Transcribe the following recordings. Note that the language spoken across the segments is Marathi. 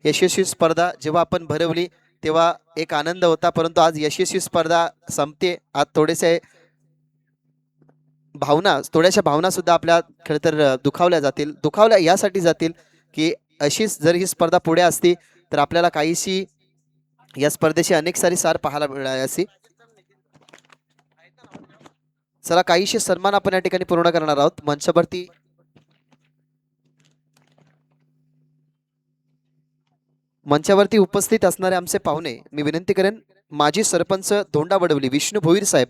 यशस्वी स्पर्धा जेव्हा आपण भरवली तेव्हा एक आनंद होता, परंतु आज यशस्वी स्पर्धा संपते. आज थोड्याशा भावना सुद्धा आपल्या खरं तर दुखावल्या जातील. दुखावल्या यासाठी जातील की अशीच जर ही स्पर्धा पुढे असती तर आपल्याला काहीशी या स्पर्धेची अनेक सारी सार पाहायला मिळाली असती. चला, काहीशी सन्मान आपण या ठिकाणी पूर्ण करणार आहोत. मंचावरती उपस्थित असणारे आमचे पाहुणे, मी विनंती करेन माजी सरपंच धोंडा वडवली विष्णू भोईर साहेब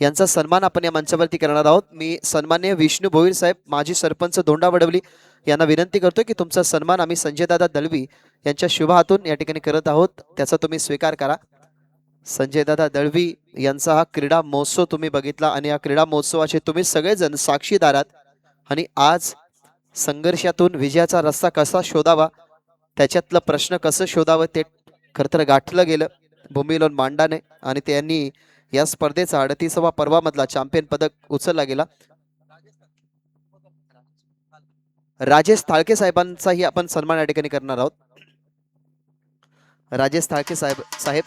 यांचा सन्मान आपण या मंचावरती करणार आहोत. मी सन्माननीय विष्णू भोईर साहेब माजी सरपंच धोंडा वडवली यांना विनंती करतो की तुमचा सन्मान आम्ही संजयदादा दळवी यांच्या शुभ हातून या ठिकाणी करत आहोत, त्याचा तुम्ही स्वीकार करा. संजयदादा दळवी यांचा हा क्रीडा महोत्सव तुम्ही बघितला आणि या क्रीडा महोत्सवाचे तुम्ही सगळेजण साक्षीदार आहात. आणि आज संघर्षातून विजयाचा रस्ता कसा शोधावा, त्याच्यातलं प्रश्न कसं शोधावं ते खरं तर गाठलं गेलं भूमिलोन मांडाने, आणि त्यांनी या स्पर्धेचा 38वा पर्वामधला चॅम्पियन पदक उचलला गेला. राजेश थाळके साहेबांचाही आपण सन्मान या ठिकाणी करणार आहोत. राजेश थाळके साहेब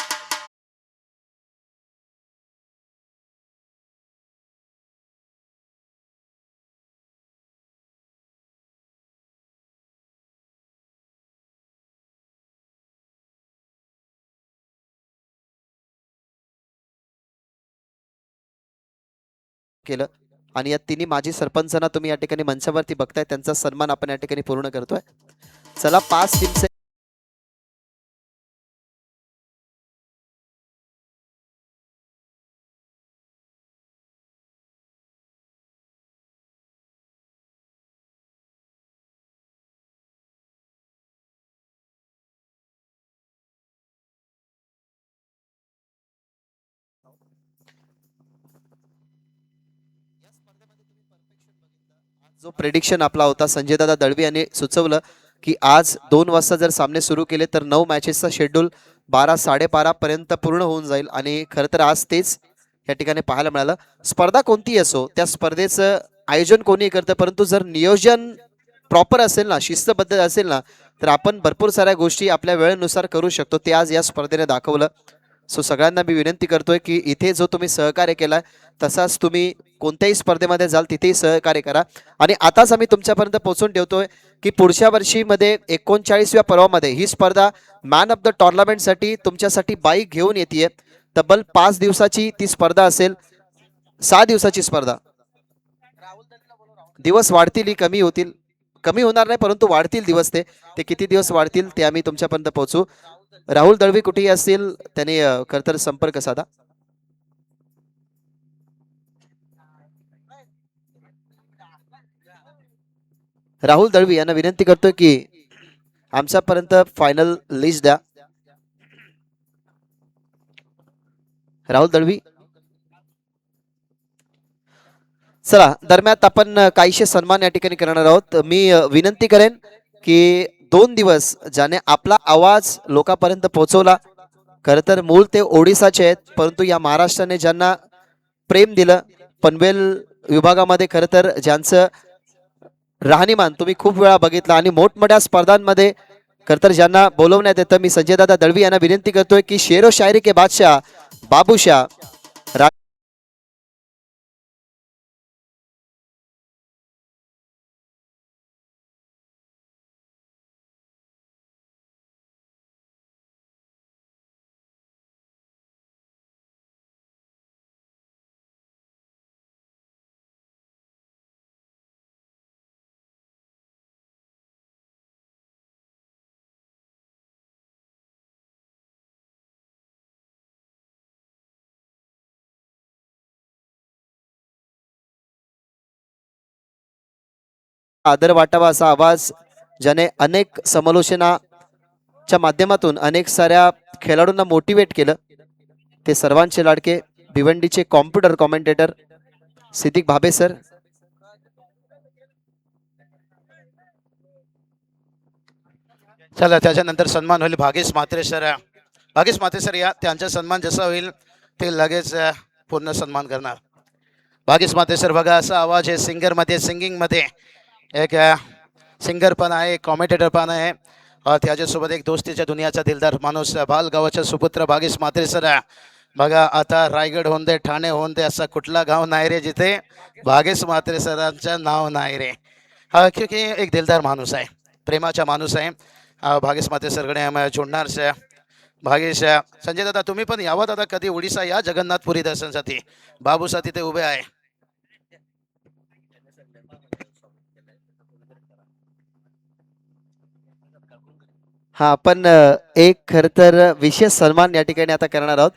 केलं आणि या तिन्ही माजी सरपंचांना तुम्ही या ठिकाणी मंचावरती बघताय, त्यांचा सन्मान आपण या ठिकाणी पूर्ण करतोय. चला, 5 टीमचे जो प्रेडिक्शन आपला होता, संजयदादा दळवी यांनी सुचवलं की आज 2 वाजता जर सामने सुरू केले तर 9 मॅचेसचा शेड्यूल 12-12:30 पर्यंत पूर्ण होऊन जाईल. आणि खरं तर आज तेच या ठिकाणी पाहायला मिळालं. स्पर्धा कोणती असो, त्या स्पर्धेचं आयोजन कोणी करतं, परंतु जर नियोजन प्रॉपर असेल ना, शिस्तबद्ध असेल ना, तर आपण भरपूर साऱ्या गोष्टी आपल्या वेळेनुसार करू शकतो. ते आज या स्पर्धेने दाखवलं. सो सगळ्यांना मी विनंती करतोय की इथे जो तुम्ही सहकार्य केला तसाच तुम्ही कोणत्याही स्पर्धेमध्ये जाल तिथेही सहकार्य करा. आणि आताच आम्ही तुमच्यापर्यंत पोहोचून ठेवतोय की पुढच्या वर्षीमध्ये 39व्या पर्वामध्ये ही स्पर्धा मॅन ऑफ द टुर्नामेंटसाठी तुमच्यासाठी बाईक घेऊन येते. तब्बल 5 दिवसाची ती स्पर्धा असेल. 6 दिवसाची स्पर्धा. दिवस वाढतील, कमी होतील, कमी होणार नाही परंतु वाढतील दिवस. ते किती दिवस वाढतील ते आम्ही तुमच्यापर्यंत पोहोचू. राहुल दळवी कुठेही असतील त्याने खरतर संपर्क साधा. राहुल दळवी यांना विनंती करतोय की आमच्यापर्यंत फायनल लिस्ट द्या. राहुल दळवी. चला, दरम्यान आपण काहीशे सन्मान या ठिकाणी करणार आहोत. मी विनंती करेन की 2 दिवस ज्याने आपला आवाज लोकांपर्यंत पोहोचवला, खरं तर मूळ ते ओडिसाचे आहेत परंतु या महाराष्ट्राने ज्यांना प्रेम दिलं, पनवेल विभागामध्ये खरं तर ज्यांचं राहणीमान तुम्ही खूप वेळा बघितला आणि मोठमोठ्या स्पर्धांमध्ये खरं तर ज्यांना बोलवण्यात येतं, मी संजयदादा दळवी यांना विनंती करतोय की शेरो शायरी के बादशाह बाबूशाह आदर वाटावा असा आवाज ज्याने अनेक समालोचनाच्या माध्यमातून अनेक साऱ्या खेळाडूंना मोटिवेट केलं, ते सर्वांचे लाडके भिवंडीचे कॉम्प्युटर कॉमेंटेटर सिद्दीक भाबे सर. चला, त्याच्यानंतर सन्मान होईल भागेश म्हात्रे सर. भागेश म्हात्रे सर या, त्यांचा सन्मान जसा होईल ते लगेच पूर्ण सन्मान करणार. भागेश म्हात्रे सर बघा, असा आवाज आहे सिंगरमध्ये, सिंगिंगमध्ये एक सिंगर पण आहे, कॉमेंटेटर पण आहे त्याच्यासोबत एक दोस्तीच्या दुनियाचा दिलदार माणूस बालगावाचा सुपुत्र भागेश म्हात्रे सर. बघा आता रायगड होऊन दे, ठाणे होऊन दे, असा कुठला गाव नाही रे जिथे भागेश म्हात्रे सरांचं नाव नाही रे. क्योंकि एक दिलदार माणूस आहे, प्रेमाचा माणूस आहे. भागेश म्हात्रे सरकडे आम्हाला जोडणार से भागेश. संजय दादा तुम्ही पण यावं दादा कधी ओडिसा या जगन्नाथपुरी दर्शनसाठी. बाबूसा तिथे उभे आहे. हा आपण एक खर तर विशेष सन्मान या ठिकाणी आता करणार आहोत.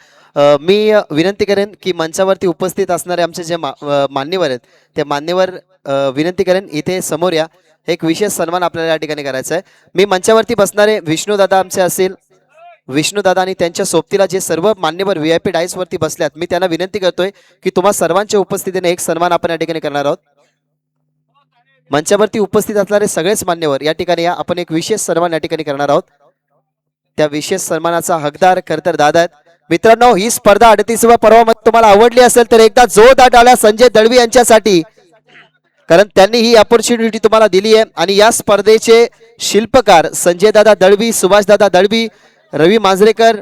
मी विनंती करेन की मंचावरती उपस्थित असणारे आमचे जे मान्यवर आहेत ते मान्यवर विनंती करेन इथे समोर या. एक विशेष सन्मान आपल्याला या ठिकाणी करायचा आहे. मी मंचावरती बसणारे विष्णुदादा आमचे असेल, विष्णुदादा आणि त्यांच्या सोबतीला जे सर्व मान्यवर VIP डायसवरती बसल्यात, मी त्यांना विनंती करतोय की तुम्हा सर्वांच्या उपस्थितीने एक सन्मान आपण या ठिकाणी करणार आहोत. मंचावरती उपस्थित असणारे सगळेच मान्यवर या ठिकाणी या. आपण एक विशेष सन्मान या ठिकाणी करणार आहोत. त्या विशेष सन्मानाचा हकदार खरं तर दादा आहेत. मित्रांनो, ही स्पर्धा 38व्या पर्वामध्ये तुम्हाला आवडली असेल तर एकदा जोरदार टाळ्या संजय दळवी यांच्यासाठी, कारण त्यांनी ही अपॉर्च्युनिटी तुम्हाला दिली आहे. आणि या स्पर्धेचे शिल्पकार संजय दादा दळवी, सुभाष दादा दळवी, रवी मांजरेकर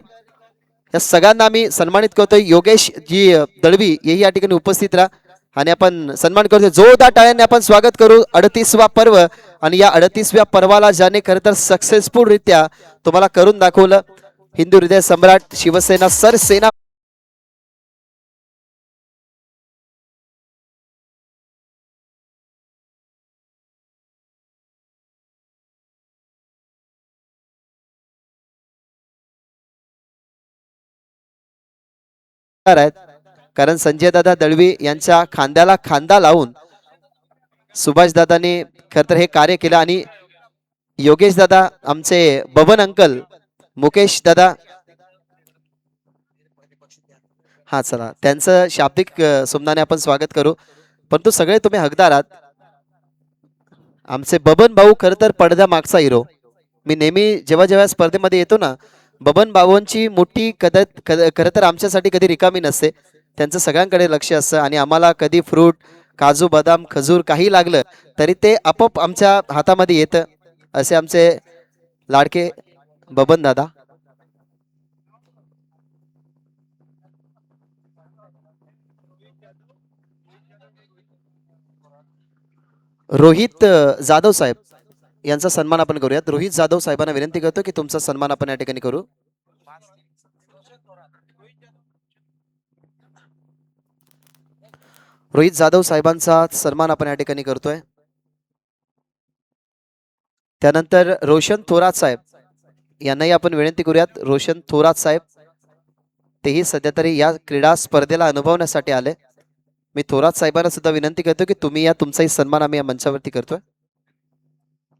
या सगळ्यांना आम्ही सन्मानित करतोय. योगेश जी दळवी हेही या ठिकाणी उपस्थित राहा आणि आपण सन्मान करतोय. जोरदार टाळ्यांनी आपण स्वागत करू 38वा पर्व. आणि या 38व्या पर्वाला ज्याने खरं तर सक्सेसफुल रित्या तुम्हाला करून दाखवलं, हिंदू हृदय सम्राट शिवसेना सरसेना आहेत. कारण संजय दादा दळवी यांच्या खांद्याला खांदा लावून सुभाष दादाने खरं तर हे कार्य केलं. आणि योगेश दादा, आमचे बबन अंकल, मुकेश दादा, हा चला त्यांचं शाब्दिक सुमनाने आपण स्वागत करू. परंतु सगळे तुम्ही हकदार आहात. आमचे बबन भाऊ खरं तर पडद्या मागचा हिरो. मी नेहमी जेव्हा जेव्हा स्पर्धेमध्ये येतो ना, बबन भाऊंची मोठी खरं तर आमच्यासाठी कधी रिकामी नसते. त्यांचं सगळ्यांकडे लक्ष असतं आणि आम्हाला कधी फ्रूट, काजू, बदाम, खजूर काही लागलं तरी ते आपोआप आमच्या हातामध्ये येतं. असे आमचे लाडके बबन दादा. रोहित जाधव साहेब यांचा सन्मान आपण करूयात. रोहित जाधव साहेबांना विनंती करतो की तुमचा सन्मान आपण या ठिकाणी करू. रोहित जाधव साहेबांचा सन्मान आपण या ठिकाणी करतोय. त्यानंतर रोशन थोरात साहेब यांनाही आपण विनंती करूयात. रोशन थोरात साहेब तेही सध्या तरी या क्रीडा स्पर्धेला अनुभवण्यासाठी आले. मी थोरात साहेबांना सुद्धा विनंती करतो की तुम्ही या, तुमचाही सन्मान आम्ही या मंचावरती करतोय.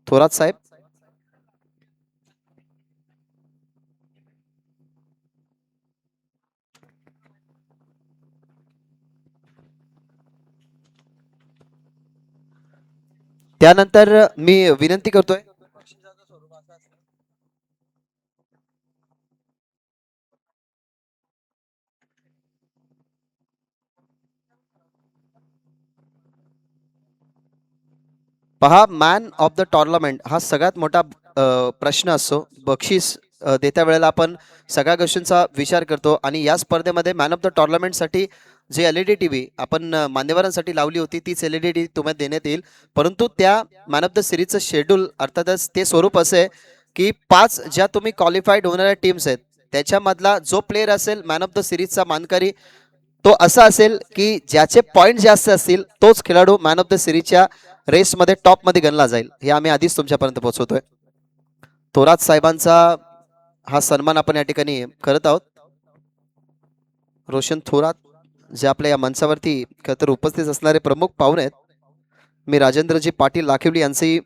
थोरात साहेब, त्यानंतर मी विनंती करतोय पहा, मॅन ऑफ द टॉर्नामेंट हा सगळ्यात मोठा प्रश्न असतो. बक्षीस देत्या वेळेला आपण सगळ्या गोष्टींचा विचार करतो आणि या स्पर्धेमध्ये मॅन ऑफ द टॉर्नामेंटसाठी जे LED TV आपण मान्यवरांसाठी लावली होती तीच LED TV तुम्हाला देण्यात येईल. परंतु त्या मॅन ऑफ द सिरीजचं शेड्यूल अर्थातच ते स्वरूप असे आहे की 5 ज्या तुम्ही क्वालिफाईड होणाऱ्या टीम्स आहेत त्याच्यामधला जो प्लेअर असेल मॅन ऑफ द सिरीजचा मानकरी, तो असा असेल की ज्याचे पॉईंट जास्त असतील तोच खेळाडू मॅन ऑफ द सिरीजच्या रेसमध्ये टॉपमध्ये गणला जाईल. हे आम्ही आधीच तुमच्यापर्यंत पोहोचवतोय. थोरात साहेबांचा हा सन्मान आपण या ठिकाणी करत आहोत. रोशन थोरात जे आपल्या या मंचावरती खरं तर उपस्थित असणारे प्रमुख पाहुणे आहेत. मी राजेंद्रजी पाटील लाखिवली यांचेही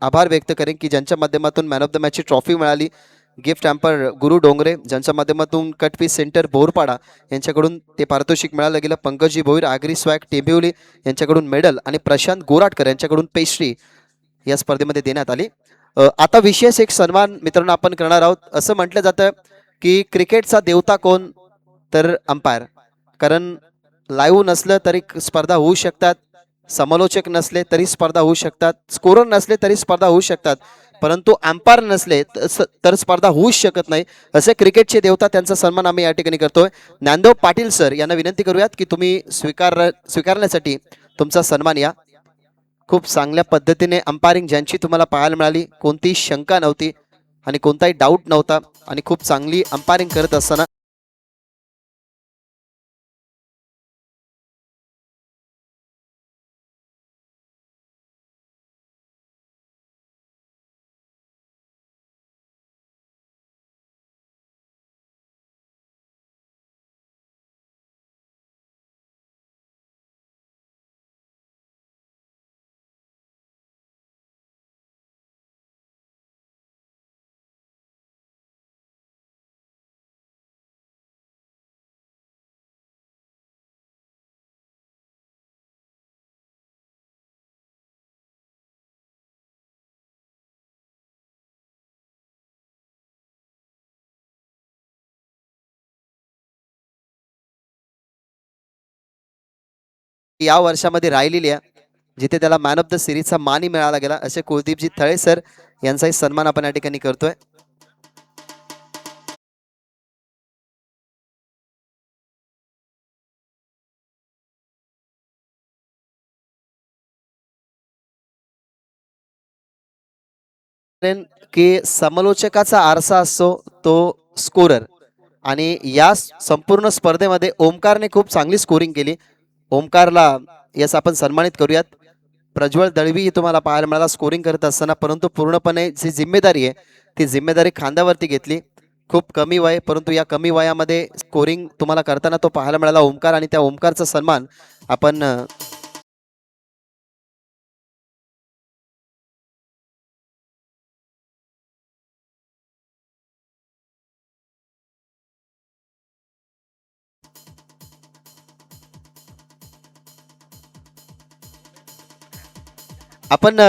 आभार व्यक्त करेन की ज्यांच्या माध्यमातून मॅन ऑफ द मॅचची ट्रॉफी मिळाली. गिफ्ट हॅम्पर गुरु डोंगरे ज्यांच्या माध्यमातून कटपीस सेंटर बोरपाडा यांच्याकडून ते पारितोषिक मिळालं गेलं. पंकजी भोईर आगरी स्वॅग टेंबिवली यांच्याकडून मेडल आणि प्रशांत गोराटकर यांच्याकडून पेस्ट्री या स्पर्धेमध्ये देण्यात आली. आता विशेष एक सन्मान मित्रांनो आपण करणार आहोत. असं म्हटलं जातं की क्रिकेटचा देवता कोण, तर अंपायर. कारण लाईव्ह नसलं तरी स्पर्धा होऊ शकतात, समालोचक नसले तरी स्पर्धा होऊ शकतात, स्कोरर नसले तरी स्पर्धा होऊ शकतात, परंतु अंपायर नसले तर स्पर्धा होऊच शकत नाही. असे क्रिकेटचे देवता त्यांचा सन्मान आम्ही या ठिकाणी करतोय. ज्ञानदेव पाटील सर यांना विनंती करूयात की तुम्ही स्वीकारण्यासाठी तुमचा सन्मान या. खूप चांगल्या पद्धतीने अंपायरिंग ज्यांची तुम्हाला पाहायला मिळाली, कोणतीही शंका नव्हती आणि कोणताही डाऊट नव्हता आणि खूप चांगली अंपायरिंग करत असताना या वर्षामध्ये राहिलेली आहे, जिथे त्याला मॅन ऑफ द सिरीजचा मानही मिळाला गेला, असे कुलदीपजी थळे सर यांचाही सन्मान आपण या ठिकाणी करतोय. की समालोचकाचा आरसा असतो तो स्कोरर, आणि या संपूर्ण स्पर्धेमध्ये ओमकारने खूप चांगली स्कोरिंग केली. ओमकारला यस आपण सन्मानित करूयात. प्रज्वल दळवी तुम्हाला पाहायला मिळाला स्कोरिंग करत असताना, परंतु पूर्णपणे जी जिम्मेदारी आहे ती जिम्मेदारी खांद्यावरती घेतली. खूप कमी वय, परंतु या कमी वयामध्ये स्कोरिंग तुम्हाला करताना तो पाहायला मिळाला ओमकार, आणि त्या ओमकारचा सन्मान आपण आपण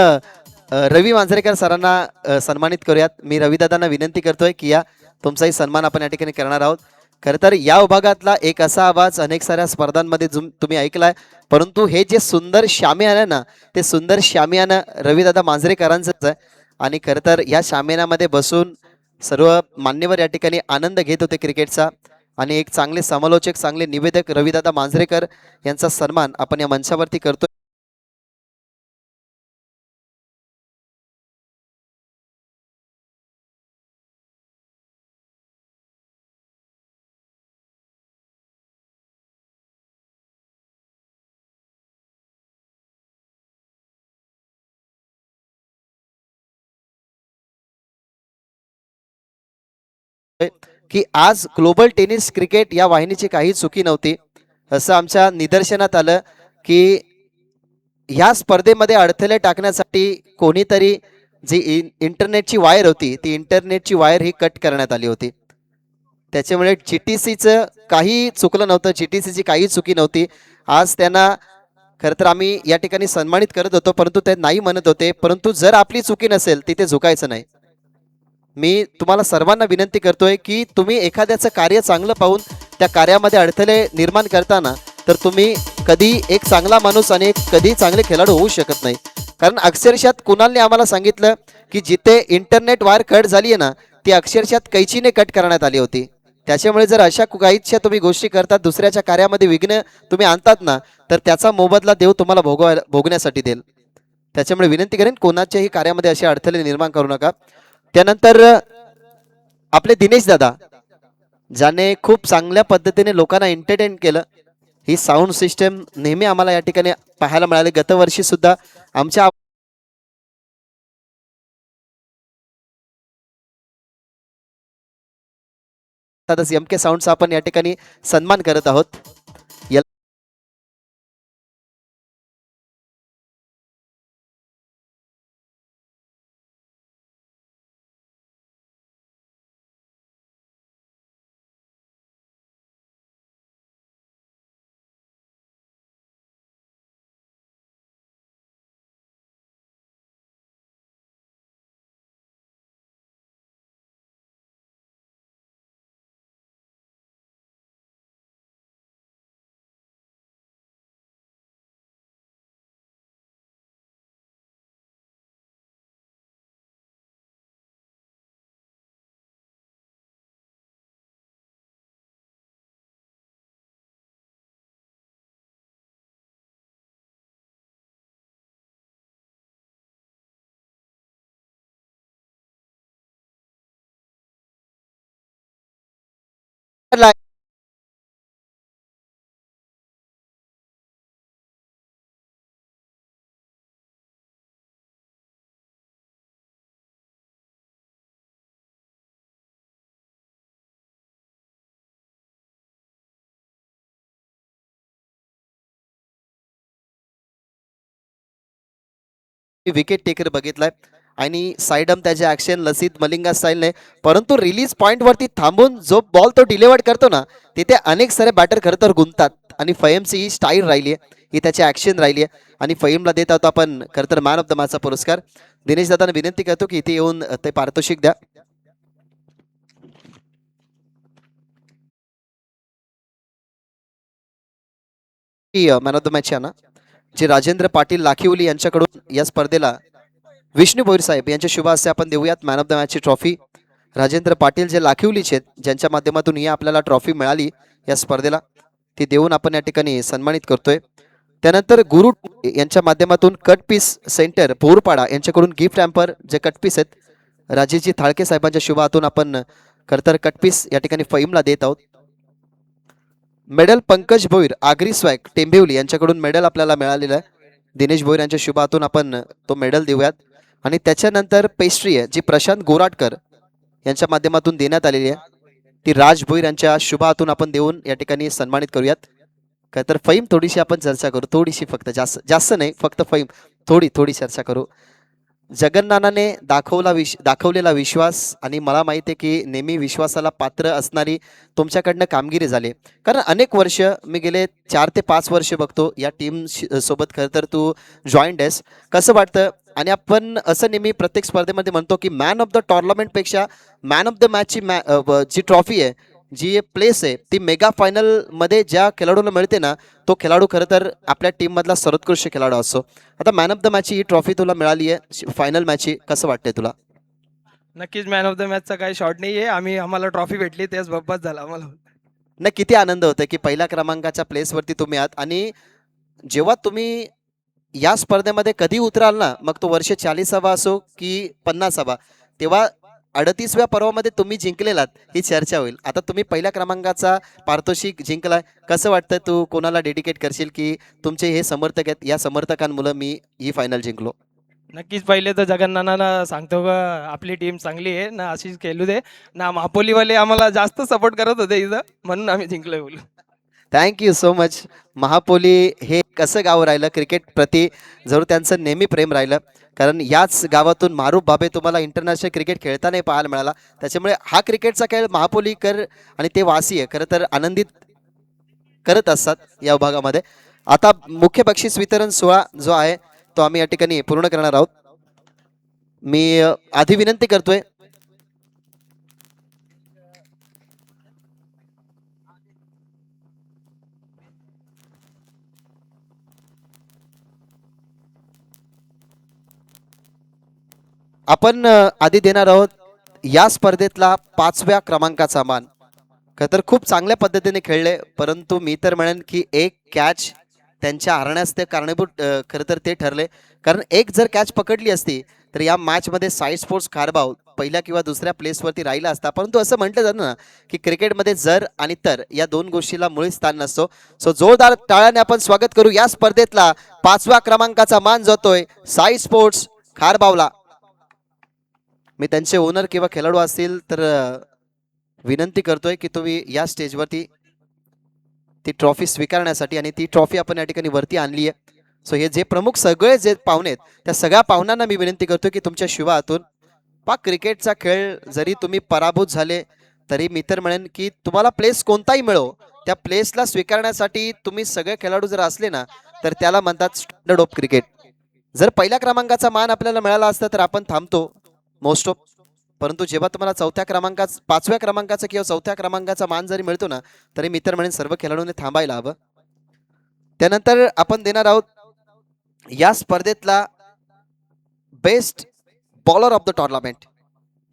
रवी मांजरेकर सरांना सन्मानित करूयात. मी रविदादांना विनंती करतोय की या तुमचाही सन्मान आपण या ठिकाणी करणार आहोत. खरं तर या विभागातला एक असा आवाज अनेक साऱ्या स्पर्धांमध्ये तुम्ही ऐकलाय, परंतु हे जे सुंदर शामियाना ना, ते सुंदर शामियाना रविदादा मांजरेकरांचंच आहे. आणि खरं तर या शामियानामध्ये बसून सर्व मान्यवर या ठिकाणी आनंद घेत होते क्रिकेटचा, आणि एक चांगले समालोचक चांगले निवेदक रविदादा मांजरेकर यांचा सन्मान आपण या मंचावरती करतोय. की आज ग्लोबल टेनिस क्रिकेट या वाहिनीची काही चुकी नव्हती, असं आमच्या निदर्शनात आलं की ह्या स्पर्धेमध्ये अडथळे टाकण्यासाठी कोणीतरी जी इंटरनेटची वायर होती ती इंटरनेटची वायर ही कट करण्यात आली होती. त्याच्यामुळे जीटीसीचं काही चुकलं नव्हतं, जीटीसीची काही चुकी नव्हती. आज त्यांना खरं तर आम्ही या ठिकाणी सन्मानित करत होतो, परंतु ते नाही म्हणत होते. परंतु जर आपली चुकी नसेल तिथे झुकायचं नाही. मी तुम्हाला सर्वांना विनंती करतोय की तुम्ही एखाद्याचं कार्य चांगलं पाहून त्या कार्यामध्ये अडथळे निर्माण करताना तर तुम्ही कधी एक चांगला माणूस आणि एक कधी चांगले खेळाडू होऊ शकत नाही. कारण अक्षरशः कुणालने आम्हाला सांगितलं की जिथे इंटरनेट वायर कट झाली आहे ना, ती अक्षरशः कैचीने कट करण्यात आली होती. त्याच्यामुळे जर अशा काहीच्या तुम्ही गोष्टी करतात, दुसऱ्याच्या कार्यामध्ये विघ्न तुम्ही आणतात ना, तर त्याचा मोबदला देव तुम्हाला भोगण्यासाठी देईल. त्याच्यामुळे विनंती करेन कोणाच्याही कार्यामध्ये असे अडथळे निर्माण करू नका. त्यानंतर आपले दिनेश दादा, ज्याने खूप चांगल्या पद्धतीने लोकांना एंटरटेन केलं. ही साऊंड सिस्टम नेहमी आम्हाला या ठिकाणी पाहायला मिळाली. गतवर्षी सुद्धा आमच्या एम के साऊंडचा आपण या ठिकाणी सन्मान करत आहोत. विकेट टेकर बघितलाय आणि साईडम त्याचे ऍक्शन लसित मलिंगा स्टाईलने, परंतु रिलीज पॉइंट वरती थांबून जो बॉल तो डिलिव्हर्ड करतो ना, तिथे अनेक सारे बॅटर खरं तर गुंततात आणि फहीमची ही स्टाईल राहिली आहे, ही त्याची ऍक्शन राहिली आहे आणि फहीमला देत आहोत आपण खरं तर मॅन ऑफ द मॅचचा पुरस्कार. दिनेश दादांना विनंती करतो की इथे येऊन ते पारितोषिक द्या. मॅन ऑफ द मॅच ना जे राजेंद्र पाटील लाखिवली यांच्याकडून या स्पर्धेला विष्णू भोईर साहेब यांच्या शुभ हस्ते आपण देऊयात मॅन ऑफ द मॅचची ट्रॉफी. राजेंद्र पाटील जे लाखिवलीचे आहेत, ज्यांच्या माध्यमातून ही आपल्याला ट्रॉफी मिळाली या स्पर्धेला, ती देऊन आपण या ठिकाणी सन्मानित करतोय. त्यानंतर गुरु यांच्या माध्यमातून कट पीस सेंटर बोरपाडा यांच्याकडून गिफ्ट हॅम्पर जे कट पीस आहेत राजेशजी थाळके साहेबांच्या शुभ हातून आपण खरतर कट पीस या ठिकाणी फहीमला देत आहोत. मेडल पंकज भोईर आगरी स्वॅग टेंबिवली यांच्याकडून मेडल आपल्याला मिळालेलं आहे. दिनेश भोईर यांच्या शुभ हातून आपण तो मेडल देऊयात. आणि त्याच्यानंतर पेस्ट्री आहे जी प्रशांत गोराटकर यांच्या माध्यमातून देण्यात आलेली आहे, ती राज भोईर यांच्या शुभ हातून आपण देऊन या ठिकाणी सन्मानित करूयात. काय तर फहीम थोडीशी आपण चर्चा करू, थोडीशी फक्त, जास्त जास्त नाही, फक्त फहीम थोडी चर्चा करू. जगन्नानाने दाखवलेला विश्वास आणि मला माहिती आहे की नेहमी विश्वासाला पात्र असणारी तुमच्याकडनं कामगिरी झाली, कारण अनेक वर्ष मी गेले 4 ते 5 वर्ष बघतो या टीम सोबत खरं तर तू जॉईंट आहेस. कसं वाटतं? आणि आपण असं नेहमी प्रत्येक स्पर्धेमध्ये म्हणतो की मॅन ऑफ द टुर्नामेंटपेक्षा मॅन ऑफ द मॅचची जी ट्रॉफी आहे, जी प्लेस आहे, ती मेगा फायनल मध्ये ज्या खेळाडूला मिळते ना, तो खेळाडू खरं तर आपल्या टीम मधला सर्वोत्कृष्ट खेळाडू असतो. आता मॅन ऑफ द मॅचची ही ट्रॉफी तुला मिळाली आहे फायनल मॅचची, कसं वाटतंय तुला? नक्कीच मॅन ऑफ द मॅचचा काही शॉट नाही आहे. आम्हाला ट्रॉफी भेटली तेच बब्बाच झाला आम्हाला. नाही, किती आनंद होतोय की पहिल्या क्रमांकाच्या प्लेसवरती तुम्ही आहात आणि जेव्हा तुम्ही या स्पर्धेमध्ये कधी उतराल ना, मग तो वर्ष 40वा असो की 50वा, तेव्हा 38व्या पर्वामध्ये तुम्ही जिंकलेलात ही चर्चा होईल. आता तुम्ही पहिल्या क्रमांकाचा पारितोषिक जिंकलाय, कसं वाटतं? तू कोणाला डेडिकेट करशील की तुमचे हे समर्थक आहेत, या समर्थकांमुळे मी ही फायनल जिंकलो? नक्कीच पहिले तर जगन्नानाला सांगतो का आपली टीम चांगली आहे ना, अशीच खेळू दे ना. मापोलीवाले आम्हाला जास्त सपोर्ट करत होते इथं, म्हणून आम्ही जिंकलोय बोलू. Thank you so much. महापोली हे कसं गाव राहिलं क्रिकेट प्रति, जरूर त्यांचं नेहमी प्रेम राहिलं, कारण याच गावातून मारूफ बाबे तुम्हाला इंटरनॅशनल क्रिकेट खेळताना पाहायला मिळाला. त्याच्यामुळे हा क्रिकेटचा खेळ महापोलीकर आणि ते वासी आहे खरं तर आनंदित करत असतात या विभागामध्ये. आता मुख्य बक्षीस वितरण सोहळा जो आहे तो आम्ही या ठिकाणी पूर्ण करणार आहोत. मी आधी विनंती करतोय आपण आधी देणार आहोत या स्पर्धेतला 5व्या क्रमांकाचा मान. खरं तर खूप चांगल्या पद्धतीने खेळले, परंतु मी तर म्हणेन की एक कॅच त्यांच्या हरण्यास ते कारणीभूत खरं तर ते ठरले, कारण एक जर कॅच पकडली असती तर या मॅचमध्ये साई स्पोर्ट्स खारबाव पहिल्या किंवा दुसऱ्या प्लेसवरती राहिला असता. परंतु असं म्हटलं जातं ना की क्रिकेटमध्ये जर आणि तर या दोन गोष्टीला मुळीच स्थान नसतो. सो जोरदार टाळ्याने आपण स्वागत करू या स्पर्धेतला 5व्या क्रमांकाचा मान जातोय साई स्पोर्ट्स खारबावला. मी त्यांचे ओनर किंवा खेळाडू असतील तर विनंती करतोय की तुम्ही या स्टेजवरती ती ट्रॉफी स्वीकारण्यासाठी, आणि ती ट्रॉफी आपण या ठिकाणी वरती आणली आहे. सो हे जे प्रमुख सगळे जे पाहुणे आहेत त्या सगळ्या पाहुण्यांना मी विनंती करतो की तुमच्या शुभ हातून पा क्रिकेटचा खेळ जरी तुम्ही पराभूत झाले तरी मी तर म्हणेन की तुम्हाला प्लेस कोणताही मिळो, त्या प्लेसला स्वीकारण्यासाठी तुम्ही सगळे खेळाडू जर असले ना तर त्याला म्हणतात स्टँडर्ड ऑफ क्रिकेट. जर पहिल्या क्रमांकाचा मान आपल्याला मिळाला असता तर आपण थांबतो मोस्ट ऑफ, परंतु जेव्हा तुम्हाला 5व्या क्रमांकाचा किंवा 4थ्या क्रमांकाचा मान जरी मिळतो ना तरी मी तर म्हणेन सर्व खेळाडूंनी थांबायला हवं. त्यानंतर आपण देणार आहोत या स्पर्धेतला best bowler of the tournament.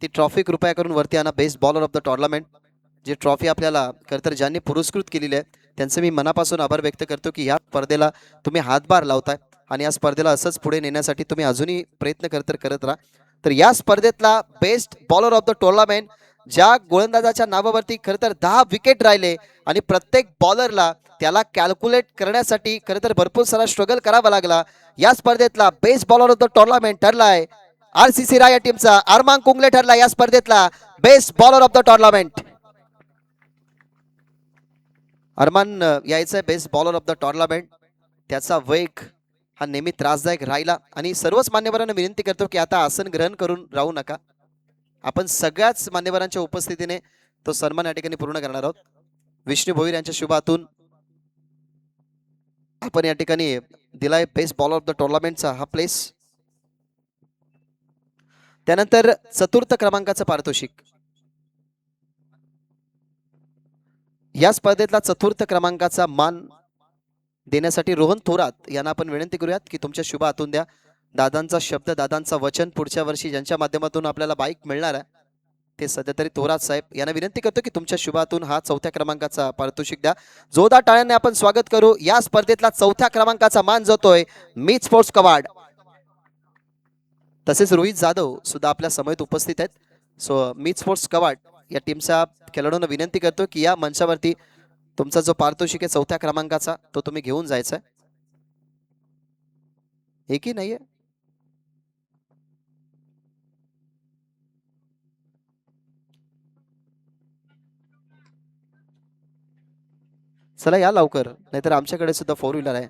ती ट्रॉफी कृपया करून वरती आणा. Best bowler of the tournament जी ट्रॉफी आपल्याला खरं तर ज्यांनी पुरस्कृत केलेली आहे त्यांचे मी मनापासून आभार व्यक्त करतो की या स्पर्धेला तुम्ही हातभार लावताय आणि या स्पर्धेला असंच पुढे नेण्यासाठी तुम्ही अजूनही प्रयत्न करत राहा. तर या स्पर्धेतला best bowler of the tournament ज्या गोलंदाजाच्या नावावरती खरं तर 10 विकेट राहिले आणि प्रत्येक बॉलरला त्याला कॅल्क्युलेट करण्यासाठी खरं तर भरपूर सारा स्ट्रगल करावा लागला. या स्पर्धेतला best bowler of the tournament ठरलाय RCC राय या टीमचा अरमान कुंगले ठरला या स्पर्धेतला best bowler of the tournament. Arman यायचा best bowler of the tournament. त्याचा वेग हा नेहमी त्रासदायक राहिला आणि सर्वच मान्यवरांना विनंती करतो की आता आसन ग्रहण करून राहू नका. आपण सगळ्याच मान्यवरांच्या उपस्थितीने तो सन्मान या ठिकाणी पूर्ण करणार आहोत. विष्णू भोईर यांच्या शुभ हातून आपण या ठिकाणी दिलाय बेस्ट बॉलर ऑफ द टुर्नामेंटचा हा प्लेस. त्यानंतर चतुर्थ क्रमांकाचं पारितोषिक. या स्पर्धेतला चतुर्थ क्रमांकाचा मान देण्यासाठी रोहन थोरात यांना आपण विनंती करूयात की तुमच्या शुभ हातून द्या. दादांचा शब्द दादांचा वचन पुढच्या वर्षी ज्यांच्या माध्यमातून आपल्याला बाईक मिळणार आहे ते सध्या तरी थोरात साहेब यांना विनंती करतो की तुमच्या शुभ हातून हा चौथ्या क्रमांकाचा पारितोषिक द्या. जोरदार टाळ्यांनी आपण स्वागत करू. या स्पर्धेतला चौथ्या क्रमांकाचा मान जातोय मीत स्पोर्ट्स कवाड. तसेच रोहित जाधव सुद्धा आपल्या समवेत उपस्थित आहेत. सो मीत स्पोर्ट्स कवाड या टीमच्या खेळाडूंना विनंती करतो की या मंचावरती तुमचा जो पारितोषिक आहे चौथ्या क्रमांकाचा तो तुम्ही घेऊन जायचा आहे. एकही नाहीये. चला या लवकर नाहीतर आमच्याकडे सुद्धा 4 व्हीलर आहे.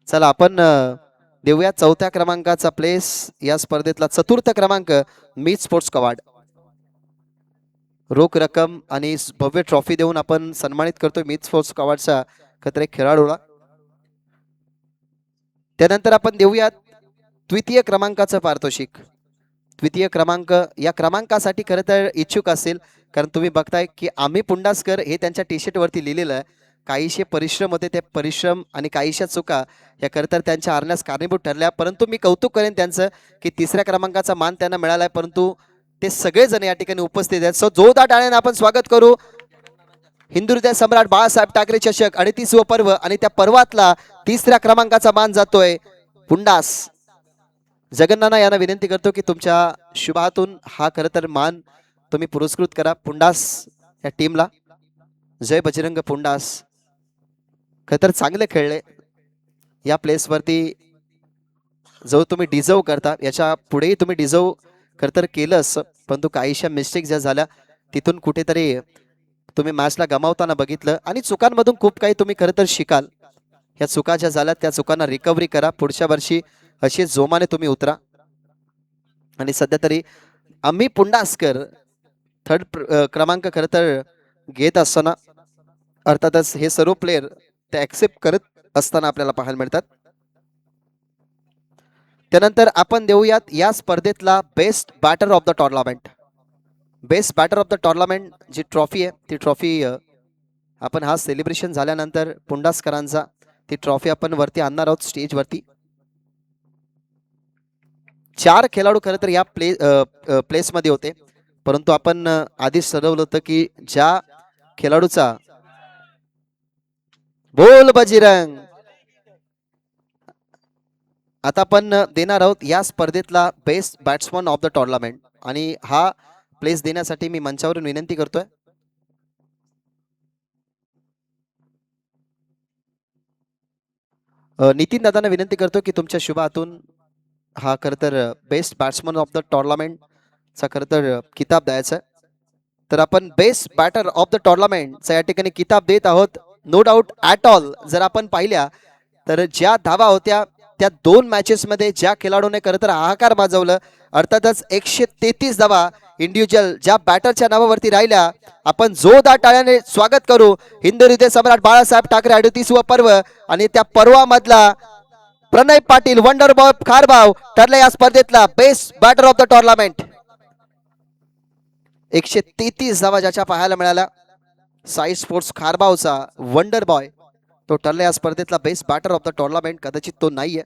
चला आपण देऊया चौथ्या क्रमांकाचा प्लेस. या स्पर्धेतला चतुर्थ क्रमांक मीत स्पोर्ट्स कवाड. रोख रक्कम आणि भव्य ट्रॉफी देऊन आपण सन्मानित करतोय मीत स्पोर्ट्स कवाडचा खतरे खेळाडूला. त्यानंतर आपण देऊयात द्वितीय क्रमांकाचं पारितोषिक. द्वितीय क्रमांक या क्रमांकासाठी खरं तर इच्छुक असेल कारण तुम्ही बघताय की आम्ही पुंडासकर हे त्यांच्या टी शर्ट वरती लिहिलेलं आहे. काहीशे परिश्रम होते ते परिश्रम आणि काहीशा चुका या खरं तर त्यांच्या हारण्यास कारणीभूत ठरल्या. परंतु मी कौतुक करेन त्यांचं की तिसऱ्या क्रमांकाचा मान त्यांना मिळाला आहे परंतु ते सगळेजण या ठिकाणी उपस्थित आहेत. सो जोरदार टाळ्याने आपण स्वागत करू. हिंदू हृदय सम्राट बाळासाहेब ठाकरे चषक 38व पर्व आणि त्या पर्वातला तिसऱ्या क्रमांकाचा मान जातोय पुंडास. जगन्नाना यांना विनंती करतो की तुमच्या शुभ हातून हा खरं तर मान तुम्ही पुरस्कृत करा पुंडास या टीमला. जय बजरंग पुंडास. खरं तर चांगले खेळले या प्लेसवरती जो तुम्ही डिझर्व करता याच्या पुढेही तुम्ही डिझर्व खरं तर केलंच परंतु काहीशा मिस्टेक ज्या झाल्या तिथून कुठेतरी तुम्ही मॅचला गमावताना बघितलं आणि चुकांमधून खूप काही तुम्ही खरं तर शिकाल. या चुका ज्या झाल्या त्या चुकांना रिकव्हरी करा. पुढच्या वर्षी अशी जोमाने तुम्ही उतरा. आणि सध्या तरी आम्ही पुंडासकर थर्ड क्रमांक खरं तर घेत असताना अर्थातच हे सर्व प्लेयर ते ऍक्सेप्ट करत असताना आपल्याला पाहायला मिळतात. त्यानंतर आपण देऊयात या स्पर्धेतला best batter of the tournament. Best batter of the tournament जी ट्रॉफी आहे ती ट्रॉफी आपण हा सेलिब्रेशन झाल्यानंतर पुंडासकरांचा ती ट्रॉफी आपण वरती आणणार आहोत स्टेजवरती. 4 खेळाडू खरं तर या प्लेसमध्ये होते परंतु आपण आधीच ठरवलं होतं की ज्या खेळाडूचा बोल बजरंग आता आपण देणार आहोत या स्पर्धेतला best batsman of the tournament आणि हा प्लेस देण्यासाठी मी मंचावरून विनंती करतोय. नितीन दादांना विनंती करतो की तुमच्या शुभ हातून हा खरं तर best batsman of the tournament चा खरं तर किताब द्यायचा. तर आपण बेस्ट बॅटर ऑफ द टुर्नामेंटचा या ठिकाणी किताब देत आहोत. नो डाऊट ॲट ऑल जर आपण पाहिल्या तर ज्या धावा होत्या त्या 2 मॅचेस मध्ये ज्या खेळाडूने खरं तर हाहाकार माजवलं अर्थातच 133 धावा इंडिव्हिज्युअल ज्या बॅटरच्या नावावरती राहिल्या आपण जोरदार टाळ्याने स्वागत करू. हिंदू हृदय सम्राट बाळासाहेब ठाकरे 38व पर्व आणि त्या पर्वामधला प्रणय पाटील वंडर बॉय खारबाव ठरला या स्पर्धेतला best batter of the tournament. 133 धावा ज्याच्या पाहायला मिळाल्या. साई स्पोर्ट्स खारबावचा वंडर बॉय तो ठरला या स्पर्धेतला best batter of the tournament. कदाचित तो नाहीये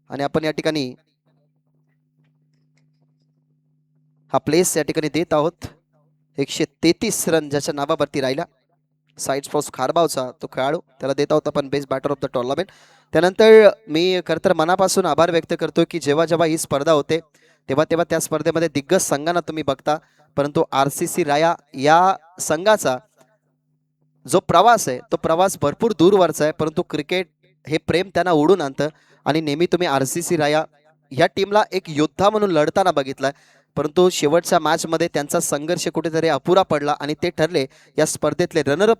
आणि आपण या ठिकाणी हा प्लेस या ठिकाणी देत आहोत. 133 रन ज्याच्या नावावरती राहिला साई स्पोर्ट्स खारबावचा तो खेळाडू त्याला देत आहोत आपण best batter of the tournament. त्यानंतर मी खरं तर मनापासून आभार व्यक्त करतो की जेव्हा जेव्हा ही स्पर्धा होते तेव्हा तेव्हा त्या स्पर्धेमध्ये दिग्गज संघांना तुम्ही बघता, परंतु RCC राया या संघाचा जो प्रवास आहे तो प्रवास भरपूर दूरवरचा आहे, परंतु क्रिकेट हे प्रेम त्यांना ओढून आणतं आणि नेहमी तुम्ही RCC राया या टीमला एक योद्धा म्हणून लढताना बघितलाय, परंतु शेवटच्या मॅचमध्ये त्यांचा संघर्ष कुठेतरी अपुरा पडला आणि ते ठरले या स्पर्धेतले रनरअप.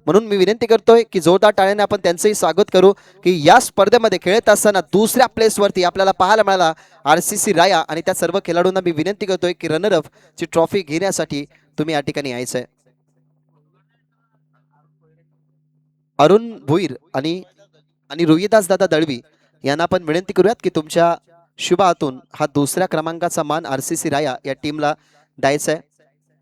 म्हणून मी विनंती करतोय की जोरदार टाळ्याने आपण त्यांचंही स्वागत करू की या स्पर्धेमध्ये खेळत असताना दुसऱ्या प्लेसवरती आपल्याला पाहायला मिळाला RCC राया, आणि त्या सर्व खेळाडूंना मी विनंती करतोय की रनरअप ची ट्रॉफी घेण्यासाठी तुम्ही या ठिकाणी यायचं आहे. अरुण भुईर आणि आणि रोहिदास दादा दळवी यांना आपण विनंती करूयात की तुमच्या शुभ हातून हा दुसऱ्या क्रमांकाचा मान RCC राया या टीमला द्यायचा आहे.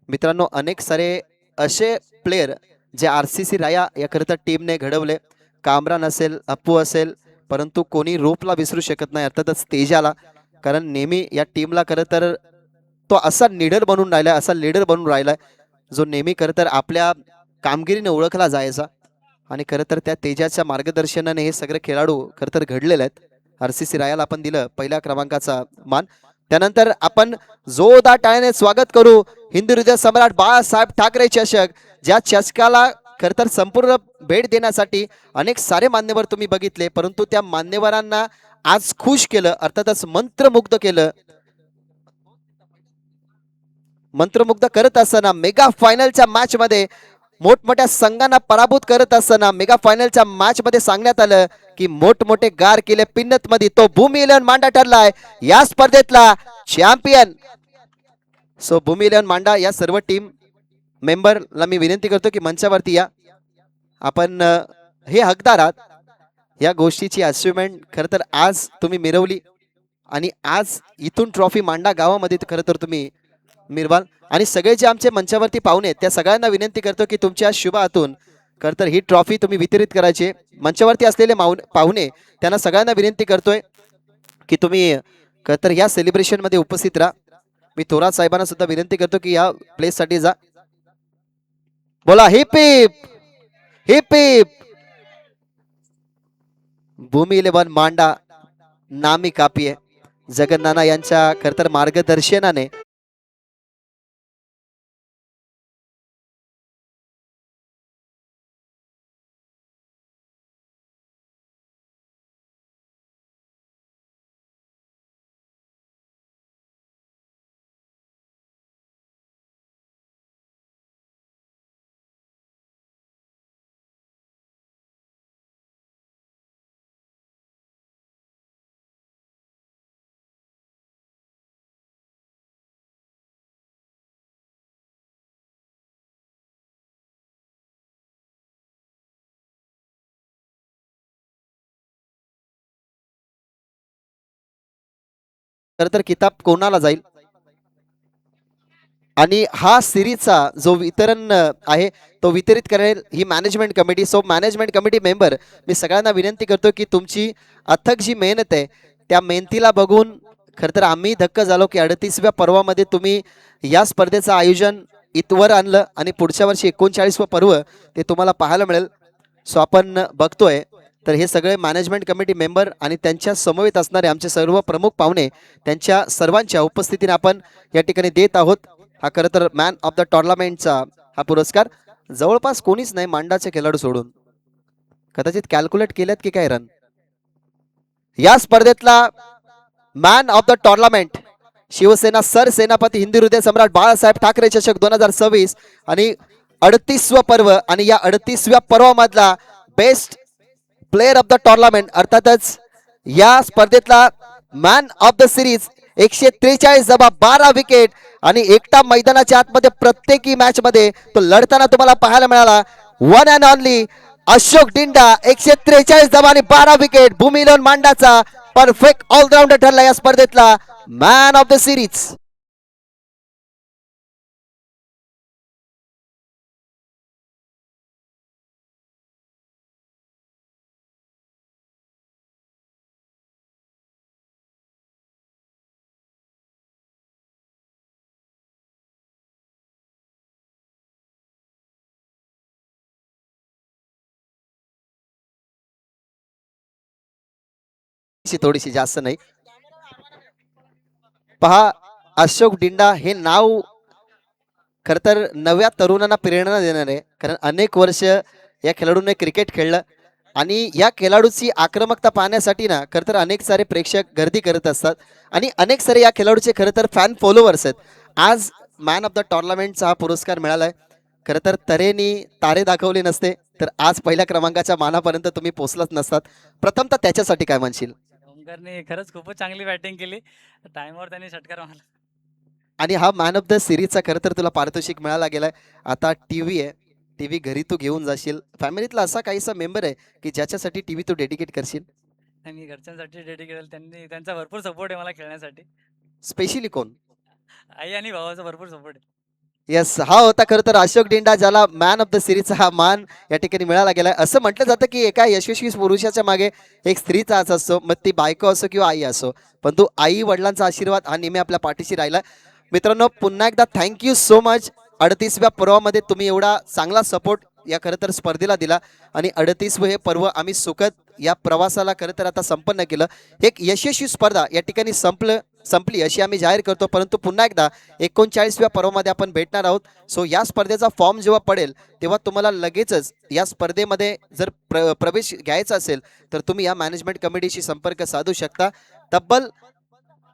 मित्रांनो, अनेक सारे असे प्लेयर जे RCC राया या खरं तर टीमने घडवले. कामरान असेल, अप्पू असेल, परंतु कोणी रूपला विसरू शकत नाही, अर्थातच तेजाला. कारण नेहमी या टीमला खरं तर तो असा लीडर बनून राहिलाय, असा लीडर बनून राहिलाय जो नेहमी खरं तर आपल्या कामगिरीने ओळखला जायचा. आणि खरं तर त्या तेजाच्या मार्गदर्शनाने हे सगळे खेळाडू खरं तर घडलेले आहेत. RCC रायाला आपण दिलं पहिल्या क्रमांकाचा मान. त्यानंतर आपण जोरदार टाळ्याने स्वागत करू हिंदू हृदय सम्राट बाळासाहेब ठाकरे चषक, ज्या चषकाला खरं तर संपूर्ण भेट देण्यासाठी अनेक सारे मान्यवर तुम्ही बघितले, परंतु त्या मान्यवरांना आज खुश केलं, अर्थातच मंत्रमुग्ध केलं. मंत्रमुग्ध करत असताना मेगा फायनलच्या मॅच मध्ये मोठमोठ्या संघांना पराभूत करत असताना मेगा फायनलच्या मॅच मध्ये सांगण्यात आलं की मोठमोठे गार केले पिन्नत मध्ये तो भूमी इलेव्हन मांडा ठरलाय या स्पर्धेतला चॅम्पियन. सो भूमी इलेव्हन मांडा या सर्व टीम मेंबरला मी विनंती करतो की मंचावरती या. आपण हे हकदार आहात या गोष्टीची अचिव्हमेंट खरं तर आज तुम्ही मिरवली आणि आज इथून ट्रॉफी मांडा गावामध्ये खरं तर तुम्ही मिरवाल. आणि सगळे जे आमचे मंचावरती पाहुणे आहेत त्या सगळ्यांना विनंती करतो की तुमच्या शुभ हातून खरं तर ही ट्रॉफी तुम्ही वितरित करायची. मंचावरती असलेले पाहुणे त्यांना सगळ्यांना विनंती करतोय की तुम्ही खरं तर या सेलिब्रेशन मध्ये उपस्थित राहा. मी थोरात साहेबांना सुद्धा विनंती करतो की या प्लेस साठी जा. बोला हिप हिप हिप हिप. भूमी इलेव्हन मांडा नामी कापी आहे जगन्नाना यांच्या खरं तर मार्गदर्शनाने खरं तर किताब कोणाला जाईल आणि हा सिरीजचा जो वितरण आहे तो वितरित करेल ही management committee. So management committee member मी सगळ्यांना विनंती करतो की तुमची अथक जी मेहनत आहे त्या मेहनतीला बघून खरं तर आम्ही धक्का झालो की 38व्या पर्वामध्ये तुम्ही या स्पर्धेचं आयोजन इथवर आणलं आणि पुढच्या वर्षी 39वं पर्व ते तुम्हाला पाहायला मिळेल. सो आपण बघतोय तर हे सगळे मॅनेजमेंट कमिटी मेंबर आणि त्यांच्या समवेत असणारे आमचे सर्व प्रमुख पाहुणे त्यांच्या सर्वांच्या उपस्थितीने आपण या ठिकाणी देत आहोत हा खरं तर मॅन ऑफ द टुर्नामेंटचा हा पुरस्कार. जवळपास कोणीच नाही मांडाचे खेळाडू सोडून, कदाचित कॅल्क्युलेट केलेत की काय रन. या स्पर्धेतला man of the tournament Shivsena सरसेनापती हिंदू हृदय सम्राट बाळासाहेब ठाकरे चषक 2026 आणि 38वं पर्व आणि या 38व्या पर्वामधला best player of the tournament अर्थातच या स्पर्धेतला मॅन ऑफ द सिरीज 143 जबा 12 विकेट आणि एकटा मैदानाच्या आतमध्ये प्रत्येकी मॅच मध्ये तो लढताना तुम्हाला पाहायला मिळाला. One and only Ashok Dinda 143 जबा आणि 12 विकेट भूमी इलेव्हन मांडाचा परफेक्ट ऑलराऊंडर ठरला या स्पर्धेतला मॅन ऑफ द सिरीज. थोडीशी जास्त नाही. पहा, अशोक डिंडा हे नाव खर तर नव्या तरुणांना प्रेरणा देणार आहे, कारण अनेक वर्ष या खेळाडूने क्रिकेट खेळलं आणि या खेळाडूची आक्रमकता पाहण्यासाठी ना खर तर अनेक सारे प्रेक्षक गर्दी करत असतात आणि अनेक सारे या खेळाडूचे खरं तर फॅन फॉलोअर्स आहेत. आज मॅन ऑफ द टुर्नामेंटचा हा पुरस्कार मिळालाय. खरं तर तऱ्हेनी तारे दाखवले नसते तर आज पहिल्या क्रमांकाच्या मानापर्यंत तुम्ही पोहोचलाच नसतात. प्रथमतः त्याच्यासाठी काय म्हणशील? ओंकारने खरंच खूपच चांगली बॅटिंग केली. टाइमवर त्यांनी षटकार मारला. आणि हा मॅन ऑफ द सिरीजचा खरं तर तुला पारितोषिक मिळाला गेलाय. आता टीव्ही आहे, टीव्ही घरी तू घेऊन जाशील. फॅमिलीतला असा काहीसा मेंबर आहे की ज्याच्यासाठी टीव्ही तू डेडिकेट करशील? आणि घरच्यांसाठी डेडिकेट त्यांनी त्यांचा भरपूर सपोर्ट आहे मला खेळण्यासाठी. स्पेशली कोण? आई आणि भावाचा भरपूर सपोर्ट आहे. येस, हा होता खरं तर अशोक डिंडा, ज्याला मॅन ऑफ द सिरीजचा हा मान या ठिकाणी मिळाला गेलाय. असं म्हटलं जातं की एका यशस्वी पुरुषाच्या मागे एक स्त्रीचा हात असतो, मग ती बायको असो किंवा आई असो, पण तो आई वडिलांचा आशीर्वाद हा नेहमी आपल्या पाठीशी राहिला. मित्रांनो, पुन्हा एकदा थँक्यू सो मच. 38व्या पर्वामध्ये तुम्ही एवढा चांगला सपोर्ट या खरं तर स्पर्धेला दिला आणि 38वं हे पर्व आम्ही सुखद या प्रवासाला खरं तर आता संपन्न केलं. एक यशस्वी स्पर्धा या ठिकाणी संपली अशी आम्ही जाहीर करतो, परंतु पुन्हा एकदा 39व्या पर्वामध्ये आपण भेटणार आहोत. सो या स्पर्धेचा फॉर्म जेव्हा पडेल तेव्हा तुम्हाला लगेचच या स्पर्धेमध्ये जर प्रवेश घ्यायचा असेल तर तुम्ही या मॅनेजमेंट कमिटीशी संपर्क साधू शकता. तब्बल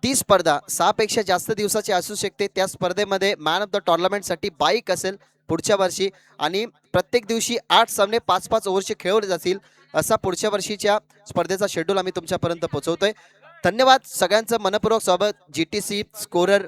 ती स्पर्धा 6 पेक्षा जास्त दिवसाची असू शकते. त्या स्पर्धेमध्ये मॅन ऑफ द टुर्नामेंटसाठी बाईक असेल पुढच्या वर्षी आणि प्रत्येक दिवशी 8 सामने 5-5 ओव्हरचे खेळवले जातील. असा पुढच्या वर्षीच्या स्पर्धेचा शेड्यूल आम्ही तुमच्यापर्यंत पोहोचवतोय. धन्यवाद सगळ्यांचं मनपूर्वक स्वागत. GTC स्कोरर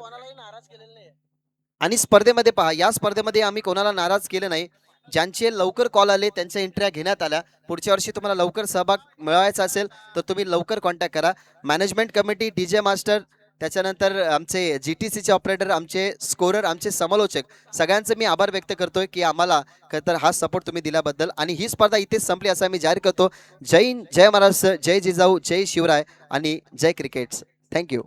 आणि स्पर्धेमध्ये पहा, या स्पर्धेमध्ये आम्ही कोणाला नाराज केले नाही. ज्यांचे लवकर कॉल आले त्यांच्या एंट्र्या घेण्यात आल्या. पुढच्या वर्षी तुम्हाला लवकर सहभाग मिळवायचा असेल तर तुम्ही लवकर कॉन्टॅक्ट करा. मॅनेजमेंट कमिटी, DJ मास्टर, त्याच्यानंतर आमचे GTCचे ऑपरेटर, आमचे स्कोरर, आमचे समालोचक, सगळ्यांचे मी आभार व्यक्त करतोय की आम्हाला खरं तर हा सपोर्ट तुम्ही दिल्याबद्दल. आणि ही स्पर्धा इथेच संपली असं मी जाहीर करतो. जय हिंद, जय महाराष्ट्र, जय जिजाऊ, जय शिवराय आणि जय क्रिकेट्स. थँक्यू.